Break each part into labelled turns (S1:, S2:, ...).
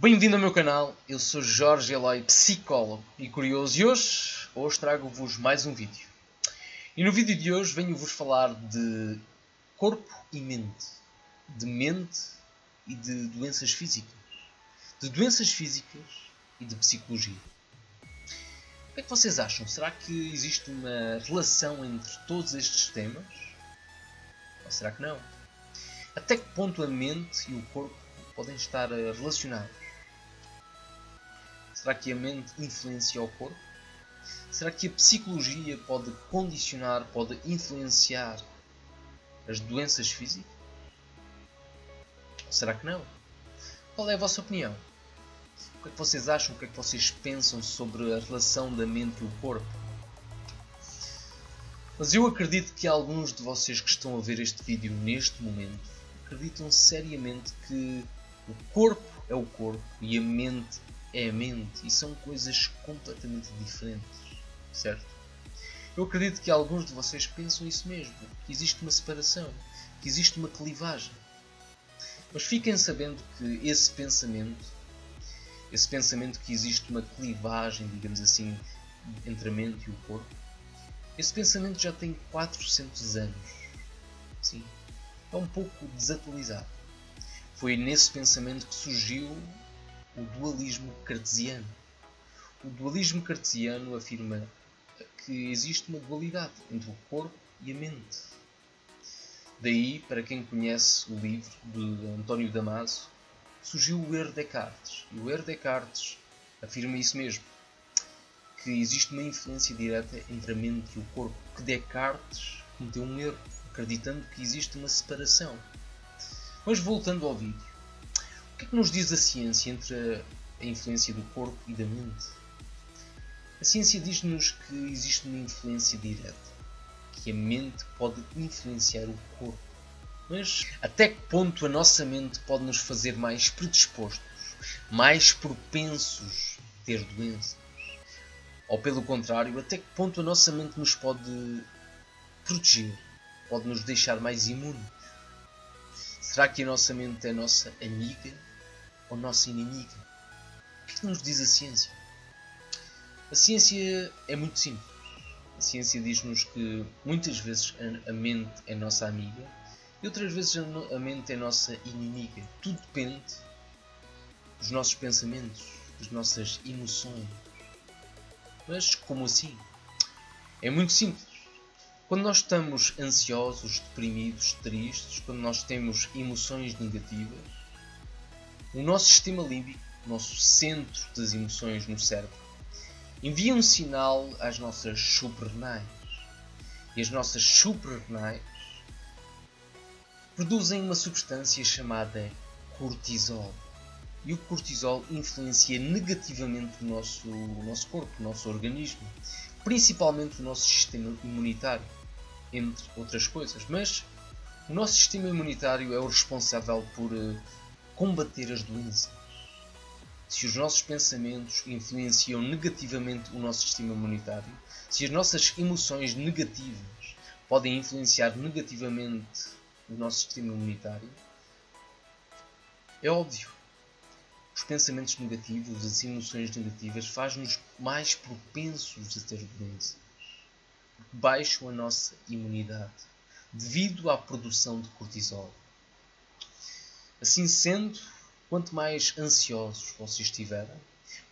S1: Bem-vindo ao meu canal, eu sou Jorge Eloy, psicólogo e curioso, e hoje trago-vos mais um vídeo. E no vídeo de hoje venho-vos falar de corpo e mente, de mente e de doenças físicas, e de psicologia. O que é que vocês acham? Será que existe uma relação entre todos estes temas? Ou será que não? Até que ponto a mente e o corpo podem estar relacionados? Será que a mente influencia o corpo? Será que a psicologia pode condicionar, pode influenciar as doenças físicas? Ou será que não? Qual é a vossa opinião? O que é que vocês acham? O que é que vocês pensam sobre a relação da mente e o corpo? Mas eu acredito que alguns de vocês que estão a ver este vídeo neste momento acreditam seriamente que o corpo é o corpo e a mente é a mente, e são coisas completamente diferentes, certo? Eu acredito que alguns de vocês pensam isso mesmo, que existe uma separação, que existe uma clivagem. Mas fiquem sabendo que esse pensamento que existe uma clivagem, digamos assim, entre a mente e o corpo, esse pensamento já tem 400 anos. Sim, é um pouco desatualizado. Foi nesse pensamento que surgiu o dualismo cartesiano. O dualismo cartesiano afirma que existe uma dualidade entre o corpo e a mente. Daí, para quem conhece o livro de António Damasio, surgiu o erro Descartes. E o erro Descartes afirma isso mesmo, que existe uma influência direta entre a mente e o corpo, que Descartes cometeu um erro, acreditando que existe uma separação. Mas voltando ao vídeo, o que é que nos diz a ciência entre a influência do corpo e da mente? A ciência diz-nos que existe uma influência direta, que a mente pode influenciar o corpo. Mas até que ponto a nossa mente pode nos fazer mais predispostos, mais propensos a ter doenças? Ou pelo contrário, até que ponto a nossa mente nos pode proteger, pode nos deixar mais imunes? Será que a nossa mente é nossa amiga ou nossa inimiga? O que é que nos diz a ciência? A ciência é muito simples. A ciência diz-nos que muitas vezes a mente é nossa amiga e outras vezes a mente é nossa inimiga. Tudo depende dos nossos pensamentos, das nossas emoções. Mas como assim? É muito simples. Quando nós estamos ansiosos, deprimidos, tristes, quando nós temos emoções negativas, o nosso sistema límbico, o nosso centro das emoções no cérebro, envia um sinal às nossas suprarrenais. E as nossas suprarrenais produzem uma substância chamada cortisol. E o cortisol influencia negativamente o nosso corpo, o nosso organismo, principalmente o nosso sistema imunitário, entre outras coisas. Mas o nosso sistema imunitário é o responsável por combater as doenças. Se os nossos pensamentos influenciam negativamente o nosso sistema imunitário, se as nossas emoções negativas podem influenciar negativamente o nosso sistema imunitário, é óbvio. Os pensamentos negativos, as emoções negativas fazem-nos mais propensos a ter doenças, porque baixam a nossa imunidade devido à produção de cortisol. Assim sendo, quanto mais ansiosos vocês estiverem,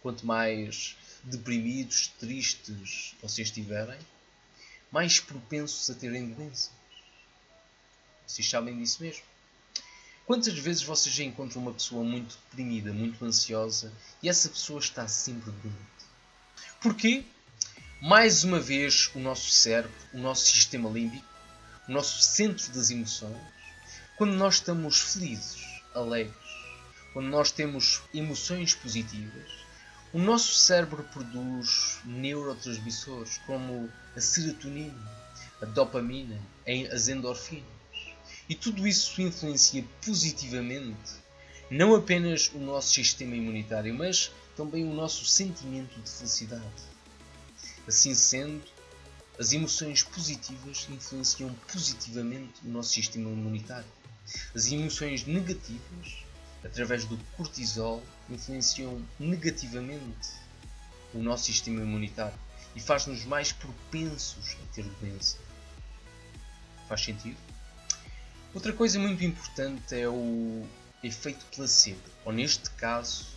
S1: quanto mais deprimidos, tristes vocês estiverem, mais propensos a terem doenças. Vocês sabem disso mesmo. Quantas vezes vocês já encontram uma pessoa muito deprimida, muito ansiosa, e essa pessoa está sempre doente? Porquê? Mais uma vez o nosso cérebro, o nosso sistema límbico, o nosso centro das emoções, quando nós estamos felizes, alegres, quando nós temos emoções positivas, o nosso cérebro produz neurotransmissores como a serotonina, a dopamina, as endorfinas. E tudo isso influencia positivamente não apenas o nosso sistema imunitário, mas também o nosso sentimento de felicidade. Assim sendo, as emoções positivas influenciam positivamente o nosso sistema imunitário. As emoções negativas através do cortisol, influenciam negativamente o nosso sistema imunitário e faz-nos mais propensos a ter doença. Faz sentido? Outra coisa muito importante é o efeito placebo, ou neste caso,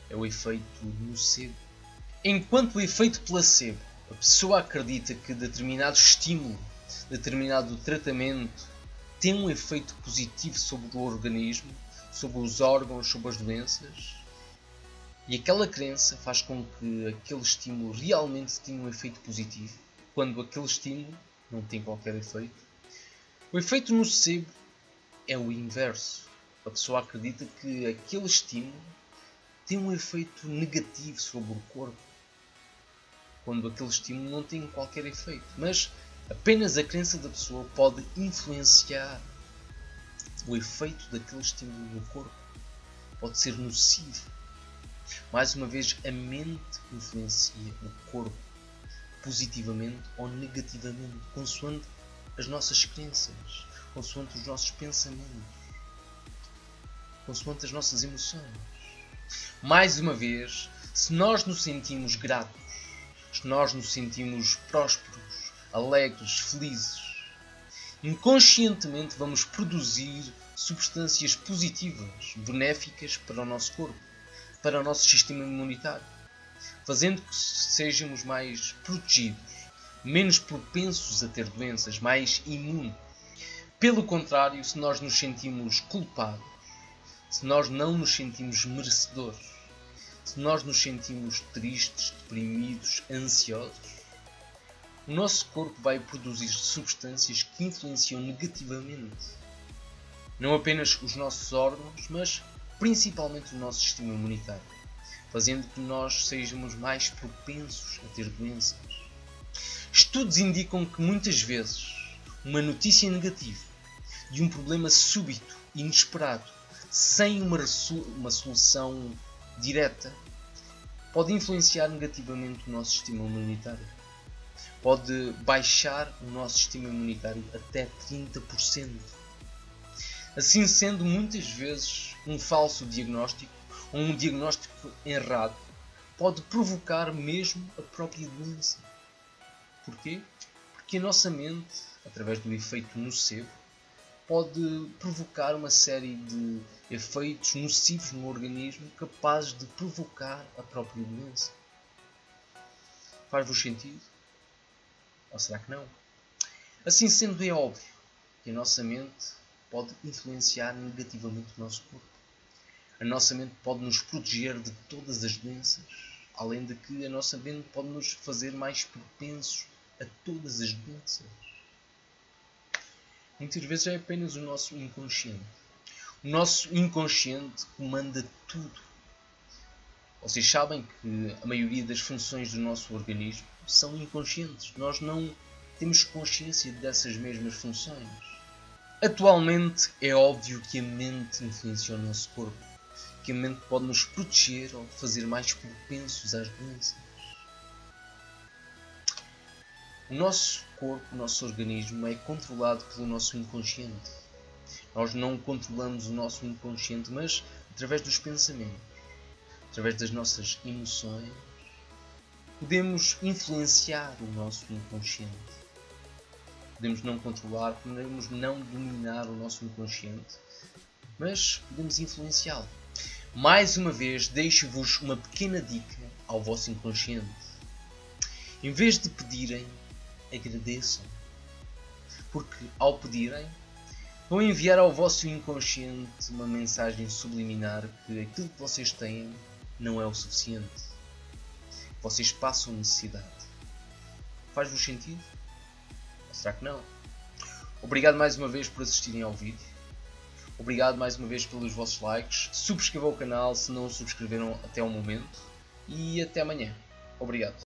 S1: é o efeito nocebo. Enquanto o efeito placebo, a pessoa acredita que determinado estímulo, determinado tratamento tem um efeito positivo sobre o organismo, sobre os órgãos, sobre as doenças, e aquela crença faz com que aquele estímulo realmente tenha um efeito positivo, quando aquele estímulo não tem qualquer efeito. O efeito nocebo é o inverso. A pessoa acredita que aquele estímulo tem um efeito negativo sobre o corpo, quando aquele estímulo não tem qualquer efeito. Mas apenas a crença da pessoa pode influenciar o efeito daquele estímulo no corpo. Pode ser nocivo. Mais uma vez, a mente influencia o corpo positivamente ou negativamente, consoante as nossas crenças, consoante os nossos pensamentos, consoante as nossas emoções. Mais uma vez, se nós nos sentimos gratos, se nós nos sentimos prósperos, alegres, felizes, inconscientemente vamos produzir substâncias positivas, benéficas para o nosso corpo, para o nosso sistema imunitário, fazendo que sejamos mais protegidos, menos propensos a ter doenças, mais imunes. Pelo contrário, se nós nos sentimos culpados, se nós não nos sentimos merecedores, se nós nos sentimos tristes, deprimidos, ansiosos, o nosso corpo vai produzir substâncias que influenciam negativamente não apenas os nossos órgãos, mas principalmente o nosso sistema imunitário, fazendo que nós sejamos mais propensos a ter doenças. Estudos indicam que muitas vezes uma notícia negativa e um problema súbito, inesperado, sem uma solução direta, pode influenciar negativamente o nosso sistema imunitário. Pode baixar o nosso sistema imunitário até 30%. Assim sendo, muitas vezes, um falso diagnóstico ou um diagnóstico errado pode provocar mesmo a própria doença. Porquê? Porque a nossa mente, através do efeito nocebo, pode provocar uma série de efeitos nocivos no organismo capazes de provocar a própria doença. Faz-vos sentido? Ou será que não? Assim sendo, é óbvio que a nossa mente pode influenciar negativamente o nosso corpo. A nossa mente pode nos proteger de todas as doenças, além de que a nossa mente pode nos fazer mais propensos a todas as doenças. Muitas vezes é apenas o nosso inconsciente. O nosso inconsciente comanda tudo. Vocês sabem que a maioria das funções do nosso organismo são inconscientes. Nós não temos consciência dessas mesmas funções. Atualmente é óbvio que a mente influencia o nosso corpo, que a mente pode nos proteger ou fazer mais propensos às doenças. O nosso corpo, o nosso organismo é controlado pelo nosso inconsciente. Nós não controlamos o nosso inconsciente, mas através dos pensamentos, através das nossas emoções, podemos influenciar o nosso inconsciente. Podemos não controlar, podemos não dominar o nosso inconsciente, mas podemos influenciá-lo. Mais uma vez, deixo-vos uma pequena dica ao vosso inconsciente. Em vez de pedirem, agradeçam. Porque ao pedirem, vão enviar ao vosso inconsciente uma mensagem subliminar que aquilo que vocês têm não é o suficiente. Vocês passam necessidade. Faz-vos sentido? Ou será que não? Obrigado mais uma vez por assistirem ao vídeo. Obrigado mais uma vez pelos vossos likes. Subscrevam o canal se não o subscreveram até o momento. E até amanhã. Obrigado.